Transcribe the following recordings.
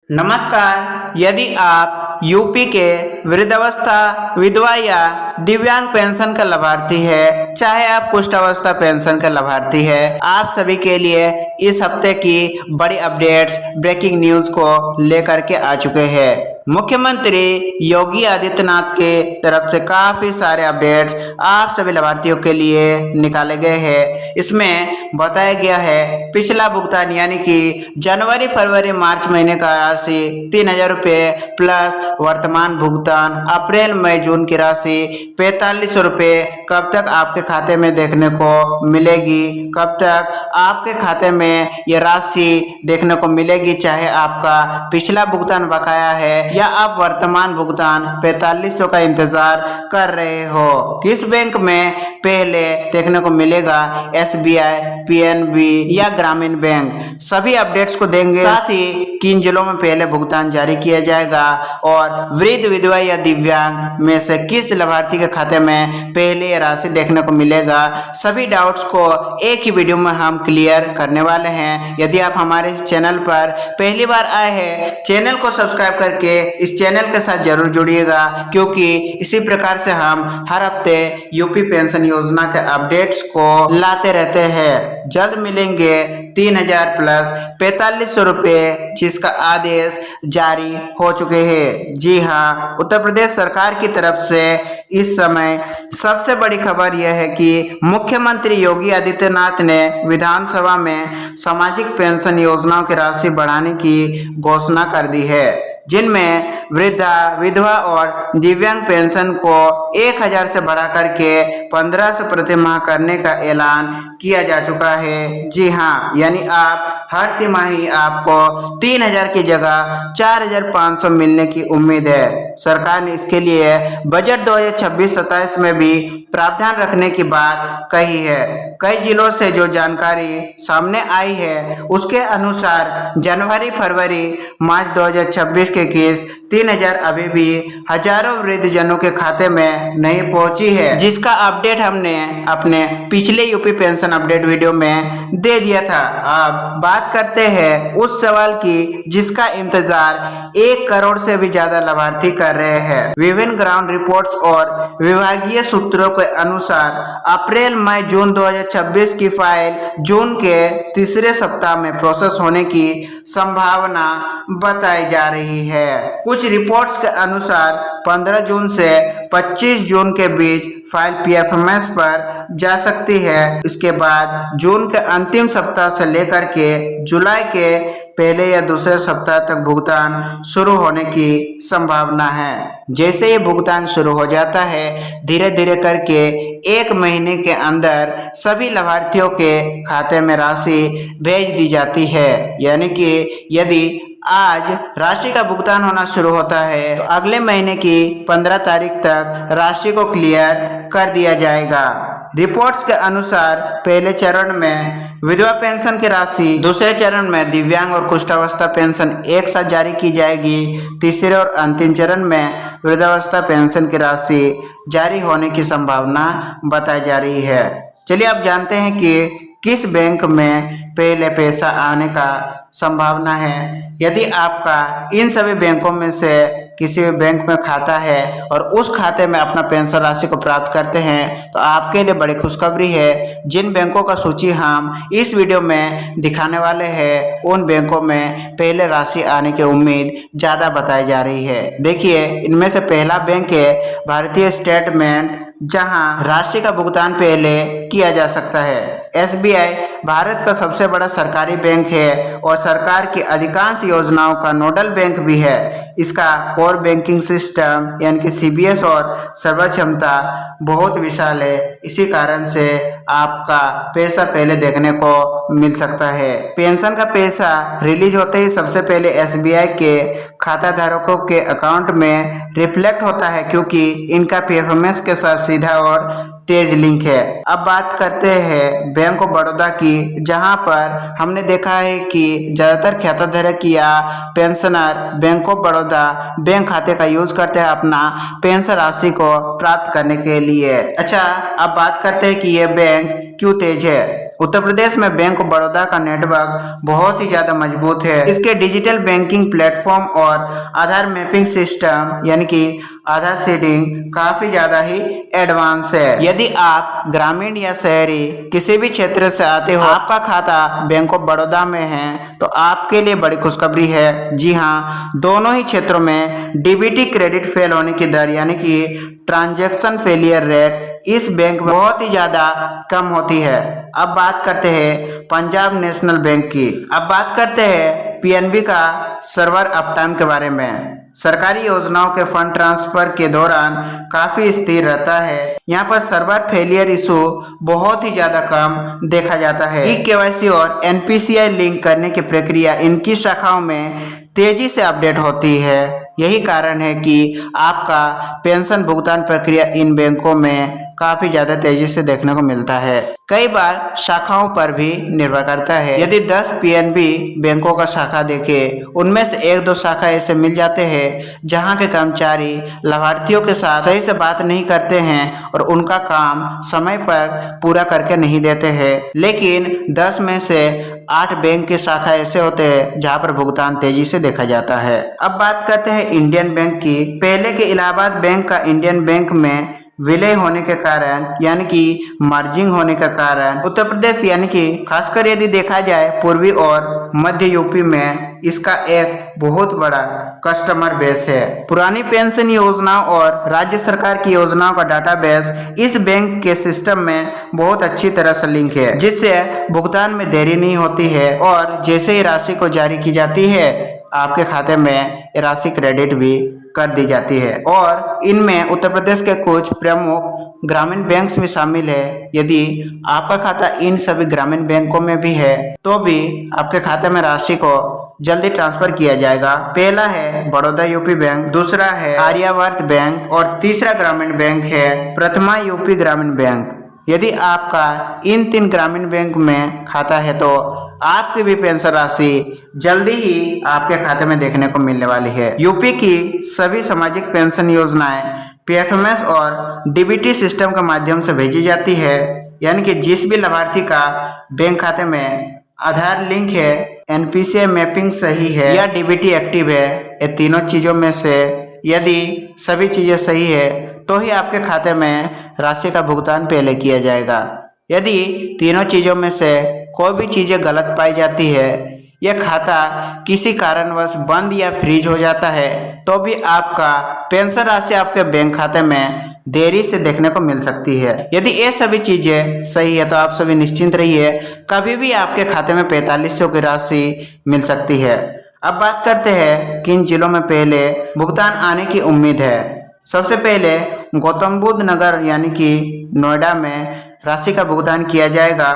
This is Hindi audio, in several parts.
नमस्कार। यदि आप यूपी के वृद्धावस्था, विधवा या दिव्यांग पेंशन का लाभार्थी है, चाहे आप कुष्ठावस्था पेंशन का लाभार्थी है, आप सभी के लिए इस हफ्ते की बड़ी अपडेट्स, ब्रेकिंग न्यूज को लेकर के आ चुके हैं। मुख्यमंत्री योगी आदित्यनाथ के तरफ से काफी सारे अपडेट्स आप सभी लाभार्थियों के लिए निकाले गए हैं। इसमें बताया गया है पिछला भुगतान यानी कि जनवरी, फरवरी, मार्च महीने का राशि 3,000 रुपये प्लस वर्तमान भुगतान अप्रैल, मई, जून की राशि 4500 रुपये कब तक आपके खाते में देखने को मिलेगी, कब तक आपके खाते में ये राशि देखने को मिलेगी, चाहे आपका पिछला भुगतान बकाया है या आप वर्तमान भुगतान 4500 का इंतजार कर रहे हो। किस बैंक में पहले देखने को मिलेगा, एसबीआई, पीएनबी या ग्रामीण बैंक, सभी अपडेट्स को देंगे। साथ ही किन जिलों में पहले भुगतान जारी किया जाएगा और वृद्ध, विधवा या दिव्यांग में से किस लाभार्थी के खाते में पहले राशि देखने को मिलेगा, सभी डाउट्स को एक ही वीडियो में हम क्लियर करने वाले हैं। यदि आप हमारे चैनल पर पहली बार आए हैं, चैनल को सब्सक्राइब करके इस चैनल के साथ जरूर जुड़िएगा, क्योंकि इसी प्रकार से हम हर हफ्ते यूपी पेंशन योजना के अपडेट्स को लाते रहते हैं। जल्द मिलेंगे 3,000 प्लस 4500 रुपये, जिसका आदेश जारी हो चुके हैं। जी हाँ, उत्तर प्रदेश सरकार की तरफ से इस समय सबसे बड़ी खबर यह है कि मुख्यमंत्री योगी आदित्यनाथ ने विधानसभा में सामाजिक पेंशन योजनाओं की राशि बढ़ाने की घोषणा कर दी है, जिनमें वृद्धा, विधवा और दिव्यांग पेंशन को 1,000 से बढ़ाकर के 1500 प्रति माह करने का ऐलान किया जा चुका है। जी हाँ, यानी आप हर तिमाही आपको 3,000 की जगह 4,500 मिलने की उम्मीद है। सरकार ने इसके लिए बजट 2026-27 में भी प्रावधान रखने की बात कही है। कई जिलों से जो जानकारी सामने आई है, उसके अनुसार जनवरी, फरवरी, मार्च 2026 की किस्त 3,000 अभी भी हजारों वृद्ध जनों के खाते में नहीं पहुंची है, जिसका अपडेट हमने अपने पिछले यूपी पेंशन अपडेट वीडियो में दे दिया था। अब बात करते हैं उस सवाल की जिसका इंतजार 1 करोड़ से भी ज्यादा लाभार्थी कर रहे हैं। विभिन्न ग्राउंड रिपोर्ट्स और विभागीय सूत्रों के अनुसार अप्रैल, मई, जून 2026 की फाइल जून के तीसरे सप्ताह में प्रोसेस होने की संभावना बताई जा रही है। कुछ रिपोर्ट्स के अनुसार 15 जून से 25 जून के बीच फाइल पीएफएमएस पर जा सकती है। इसके बाद जून के अंतिम सप्ताह से लेकर के जुलाई के पहले या दूसरे सप्ताह तक भुगतान शुरू होने की संभावना है। जैसे ये भुगतान शुरू हो जाता है, धीरे धीरे करके 1 महीने के अंदर सभी लाभार्थियों के खाते में राशि भेज दी जाती है। यानी कि यदि आज राशि का भुगतान होना शुरू होता है, तो अगले महीने की 15 तारीख तक राशि को क्लियर कर दिया जाएगा। रिपोर्ट्स के अनुसार पहले चरण में विधवा पेंशन की राशि, दूसरे चरण में दिव्यांग और कुष्ठावस्था पेंशन एक साथ जारी की जाएगी, तीसरे और अंतिम चरण में वृद्धावस्था पेंशन की राशि जारी होने की संभावना बताई जा रही है। चलिए आप जानते हैं कि किस बैंक में पहले पैसा आने का संभावना है। यदि आपका इन सभी बैंकों में से किसी भी बैंक में खाता है और उस खाते में अपना पेंशन राशि को प्राप्त करते हैं, तो आपके लिए बड़ी खुशखबरी है। जिन बैंकों का सूची हम इस वीडियो में दिखाने वाले हैं, उन बैंकों में पहले राशि आने की उम्मीद ज़्यादा बताई जा रही है। देखिए, इनमें से पहला बैंक है भारतीय स्टेट बैंक, जहां राशि का भुगतान पहले किया जा सकता है। एसबीआई भारत का सबसे बड़ा सरकारी बैंक है और सरकार की अधिकांश योजनाओं का नोडल बैंक भी है। इसका कोर बैंकिंग सिस्टम यानी कि सीबीएस और सर्वर क्षमता बहुत विशाल है। इसी कारण से आपका पैसा पहले देखने को मिल सकता है। पेंशन का पैसा रिलीज होते ही सबसे पहले एसबीआई के खाता धारकों के अकाउंट में रिफ्लेक्ट होता है, क्योंकि इनका पीएफएमएस के साथ सीधा और तेज लिंक है। अब बात करते हैं बैंक ऑफ बड़ौदा की, जहां पर हमने देखा है कि ज्यादातर खाता धारक या pensioner bank of Baroda bank खाते का यूज करते हैं अपना पेंशन राशि को प्राप्त करने के लिए। अच्छा, अब बात करते हैं कि यह बैंक क्यों तेज है उत्तर प्रदेश में बैंक ऑफ बड़ौदा का नेटवर्क बहुत ही ज्यादा मजबूत है। इसके डिजिटल बैंकिंग प्लेटफॉर्म और आधार मैपिंग सिस्टम यानी कि आधार सीडिंग काफी ज्यादा ही एडवांस है। यदि आप ग्रामीण या शहरी किसी भी क्षेत्र से आते हो, आपका खाता बैंक ऑफ बड़ौदा में है, तो आपके लिए बड़ी खुशखबरी है। जी हाँ, दोनों ही क्षेत्रों में डीबीटी क्रेडिट फेल होने की दर यानी कि ट्रांजैक्शन फेलियर रेट इस बैंक में बहुत ही ज्यादा कम होती है। अब बात करते हैं पंजाब नेशनल बैंक की। अब बात करते हैं पीएनबी का सर्वर अपटाइम के बारे में। सरकारी योजनाओं के फंड ट्रांसफर के दौरान काफी स्थिर रहता है। यहाँ पर सर्वर फेलियर इशू बहुत ही ज्यादा कम देखा जाता है। ई-केवाईसी और एनपीसीआई लिंक करने की प्रक्रिया इनकी शाखाओं में तेजी से अपडेट होती है। यही कारण है कि आपका पेंशन भुगतान प्रक्रिया इन बैंकों में काफी ज्यादा तेजी से देखने को मिलता है। कई बार शाखाओं पर भी निर्भर करता है। यदि 10 पीएनबी बैंकों का शाखा देखें, उनमें से 1-2 शाखा ऐसे मिल जाते हैं जहां के कर्मचारी लाभार्थियों के साथ सही से बात नहीं करते हैं और उनका काम समय पर पूरा करके नहीं देते हैं। लेकिन 10 में से 8 बैंक के शाखा ऐसे होते हैं जहां पर भुगतान तेजी से देखा जाता है। अब बात करते हैं इंडियन बैंक की। पहले के इलाहाबाद बैंक का इंडियन बैंक में विलय होने के कारण यानी कि मर्जिंग होने के कारण उत्तर प्रदेश यानी कि खासकर यदि देखा जाए पूर्वी और मध्य यूपी में इसका एक बहुत बड़ा कस्टमर बेस है। पुरानी पेंशन योजनाओं और राज्य सरकार की योजनाओं का डाटाबेस इस बैंक के सिस्टम में बहुत अच्छी तरह से लिंक है, जिससे भुगतान में देरी नहीं होती है और जैसे ही राशि को जारी की जाती है आपके खाते में राशि क्रेडिट भी कर दी जाती है। और इनमें उत्तर प्रदेश के कुछ प्रमुख ग्रामीण बैंक्स भी शामिल है। यदि आपका खाता इन सभी ग्रामीण बैंकों में भी है तो भी आपके खाते में राशि को जल्दी ट्रांसफर किया जाएगा। पहला है बड़ौदा यूपी बैंक, दूसरा है आर्यावर्त बैंक और तीसरा ग्रामीण बैंक है प्रथमा यूपी ग्रामीण बैंक। यदि आपका इन 3 ग्रामीण बैंक में खाता है तो आपकी भी पेंशन राशि जल्दी ही आपके खाते में देखने को मिलने वाली है। यूपी की सभी सामाजिक पेंशन योजनाएं पीएफएमएस और डीबीटी सिस्टम के माध्यम से भेजी जाती है, यानी कि जिस भी लाभार्थी का बैंक खाते में आधार लिंक है, एनपीसीआई मैपिंग सही है या डीबीटी एक्टिव है, ये तीनों चीजों में से यदि सभी चीजें सही है तो ही आपके खाते में राशि का भुगतान पहले किया जाएगा। यदि तीनों चीजों में से कोई भी चीजें गलत पाई जाती है, यह खाता किसी कारणवश बंद या फ्रीज हो जाता है, तो भी आपका पेंशन राशि आपके बैंक खाते में देरी से देखने को मिल सकती है। यदि ये सभी चीजें सही है तो आप सभी निश्चिंत रहिए, कभी भी आपके खाते में 4500 की राशि मिल सकती है। अब बात करते हैं किन जिलों में पहले भुगतान आने की उम्मीद है। सबसे पहले गौतम बुद्ध नगर यानी कि नोएडा में राशि का भुगतान किया जाएगा।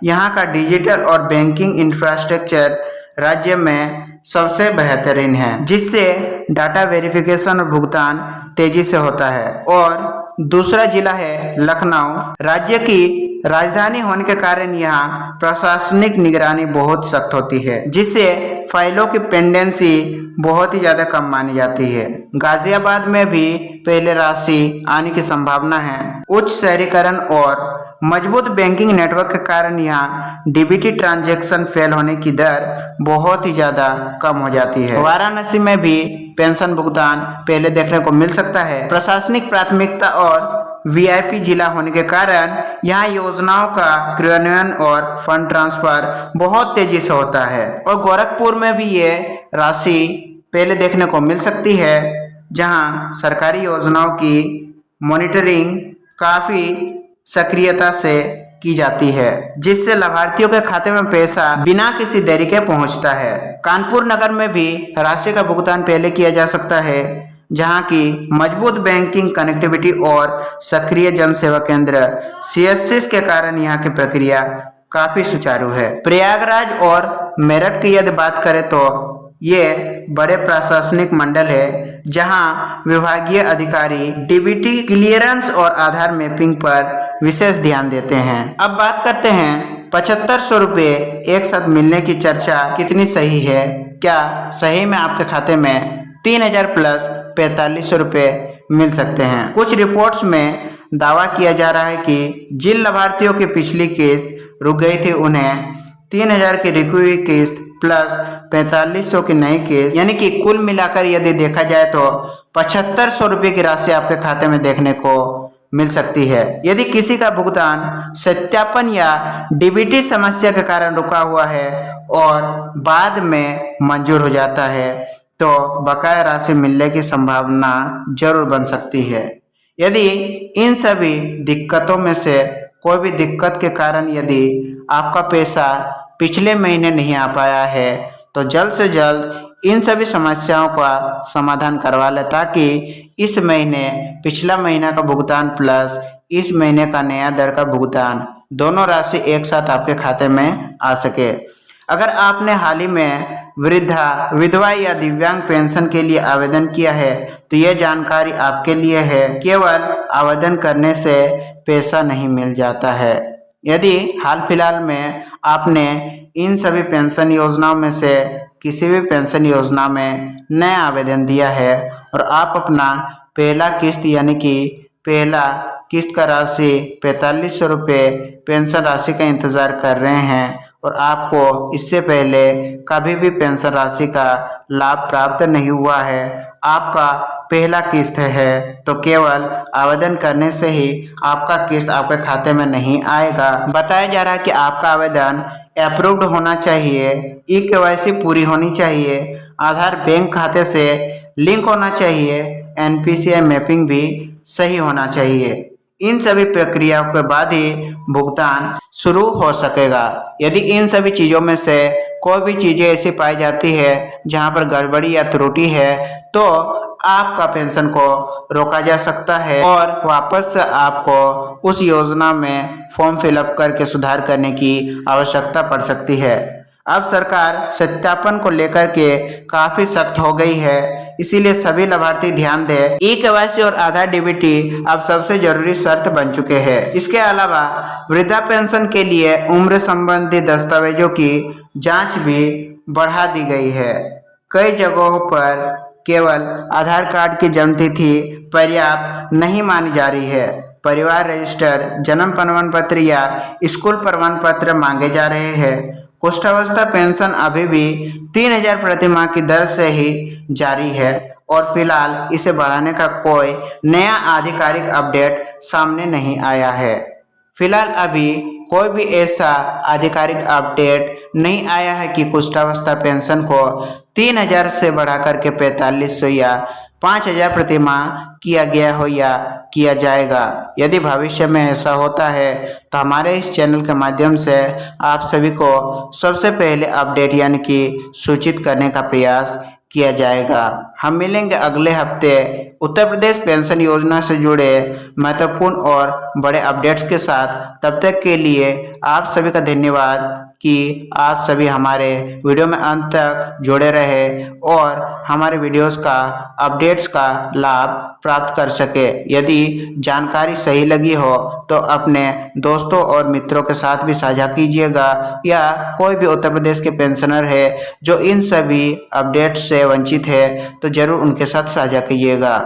यहाँ का डिजिटल और बैंकिंग इंफ्रास्ट्रक्चर राज्य में सबसे बेहतरीन है, जिससे डाटा वेरिफिकेशन और भुगतान तेजी से होता है। और दूसरा जिला है लखनऊ। राज्य की राजधानी होने के कारण यहाँ प्रशासनिक निगरानी बहुत सख्त होती है, जिससे फाइलों की पेंडेंसी बहुत ही ज्यादा कम मानी जाती है। गाजियाबाद में भी पहले राशि आने की संभावना है। उच्च शहरीकरण और मजबूत बैंकिंग नेटवर्क के कारण यहाँ डीबीटी ट्रांजैक्शन फेल होने की दर बहुत ही ज्यादा कम हो जाती है। वाराणसी में भी पेंशन भुगतान पहले देखने को मिल सकता है। प्रशासनिक प्राथमिकता और वीआईपी जिला होने के कारण यहाँ योजनाओं का क्रियान्वयन और फंड ट्रांसफर बहुत तेजी से होता है। और गोरखपुर में भी ये राशि पहले देखने को मिल सकती है, जहाँ सरकारी योजनाओं की मॉनिटरिंग काफी सक्रियता से की जाती है, जिससे लाभार्थियों के खाते में पैसा बिना किसी देरी के पहुंचता है। कानपुर नगर में भी राशि का भुगतान पहले किया जा सकता है, जहां की मजबूत बैंकिंग कनेक्टिविटी और सक्रिय जन सेवा केंद्र सीएससी के कारण यहाँ की प्रक्रिया काफी सुचारू है। प्रयागराज और मेरठ की यदि बात करें तो ये बड़े प्रशासनिक मंडल है, जहां विभागीय अधिकारी डीबीटी क्लियरेंस और आधार मैपिंग पर विशेष ध्यान देते हैं। अब बात करते हैं 7500 रुपये एक साथ मिलने की चर्चा कितनी सही है। क्या सही में आपके खाते में 3000 प्लस 4500 रुपये मिल सकते हैं। कुछ रिपोर्ट्स में दावा किया जा रहा है कि जिन लाभार्थियों की पिछली किस्त रुक गई थी उन्हें 3000 की रुकी हुई किस्त प्लस 4500 की नई किस्त, यानी कि कुल मिलाकर यदि देखा जाए तो 7500 रुपये की राशि आपके खाते में देखने को मिल सकती है। यदि किसी का भुगतान सत्यापन या डीबीटी समस्या के कारण रुका हुआ है और बाद में मंजूर हो जाता है तो बकाया राशि मिलने की संभावना जरूर बन सकती है। यदि इन सभी दिक्कतों में से कोई भी दिक्कत के कारण यदि आपका पैसा पिछले महीने नहीं आ पाया है तो जल्द से जल्द इन सभी समस्याओं का समाधान करवा लें, ताकि इस महीने पिछला महीना का भुगतान प्लस इस महीने का नया दर का भुगतान दोनों राशि एक साथ आपके खाते में आ सके। अगर आपने हाल ही में वृद्धा, विधवा या दिव्यांग पेंशन के लिए आवेदन किया है तो यह जानकारी आपके लिए है। केवल आवेदन करने से पैसा नहीं मिल जाता है। यदि हाल फिलहाल में आपने इन सभी पेंशन योजनाओं में से किसी भी पेंशन योजना में नया आवेदन दिया है और आप अपना पहला किस्त यानी कि पहला किस्त का राशि 4500 रुपये पेंशन राशि का इंतज़ार कर रहे हैं और आपको इससे पहले कभी भी पेंशन राशि का लाभ प्राप्त नहीं हुआ है, आपका पहला किस्त है, तो केवल आवेदन करने से ही आपका किस्त आपके खाते में नहीं आएगा। बताया जा रहा है कि आपका आवेदन अप्रूव्ड होना चाहिए, ई-केवाईसी पूरी होनी चाहिए, आधार बैंक खाते से लिंक होना चाहिए, एनपीसीआई मैपिंग भी सही होना चाहिए। इन सभी प्रक्रियाओं के बाद ही भुगतान शुरू हो सकेगा। यदि इन सभी चीज़ों में से कोई भी चीज़ें ऐसी पाई जाती है जहां पर गड़बड़ी या त्रुटि है तो आपका पेंशन को रोका जा सकता है और वापस आपको उस योजना में फॉर्म फिलअप करके सुधार करने की आवश्यकता पड़ सकती है। अब सरकार सत्यापन को लेकर के काफ़ी सख्त हो गई है, इसीलिए सभी लाभार्थी ध्यान दें। ई-केवाईसी और आधार डीबीटी अब सबसे जरूरी शर्त बन चुके हैं। इसके अलावा वृद्धा पेंशन के लिए उम्र संबंधी दस्तावेजों की जांच भी बढ़ा दी गई है। कई जगहों पर केवल आधार कार्ड की जन्म तिथि पर्याप्त नहीं मानी जा रही है। परिवार रजिस्टर, जन्म प्रमाण पत्र या स्कूल प्रमाण पत्र मांगे जा रहे हैं। कुष्ठावस्था पेंशन अभी भी 3000 प्रति माह की दर से ही जारी है और फिलहाल इसे बढ़ाने का कोई नया आधिकारिक अपडेट सामने नहीं आया है। फिलहाल अभी कोई भी ऐसा आधिकारिक अपडेट नहीं आया है कि कुष्ठावस्था पेंशन को 3000 से बढ़ा करके 4500 या 5000 प्रति माह किया गया हो या किया जाएगा। यदि भविष्य में ऐसा होता है तो हमारे इस चैनल के माध्यम से आप सभी को सबसे पहले अपडेट यानी कि सूचित करने का प्रयास किया जाएगा। हम मिलेंगे अगले हफ्ते उत्तर प्रदेश पेंशन योजना से जुड़े महत्वपूर्ण और बड़े अपडेट्स के साथ। तब तक के लिए आप सभी का धन्यवाद कि आप सभी हमारे वीडियो में अंत तक जुड़े रहे और हमारे वीडियोस का अपडेट्स का लाभ प्राप्त कर सके। यदि जानकारी सही लगी हो तो अपने दोस्तों और मित्रों के साथ भी साझा कीजिएगा, या कोई भी उत्तर प्रदेश के पेंशनर है जो इन सभी अपडेट्स से वंचित है तो जरूर उनके साथ साझा कीजिएगा।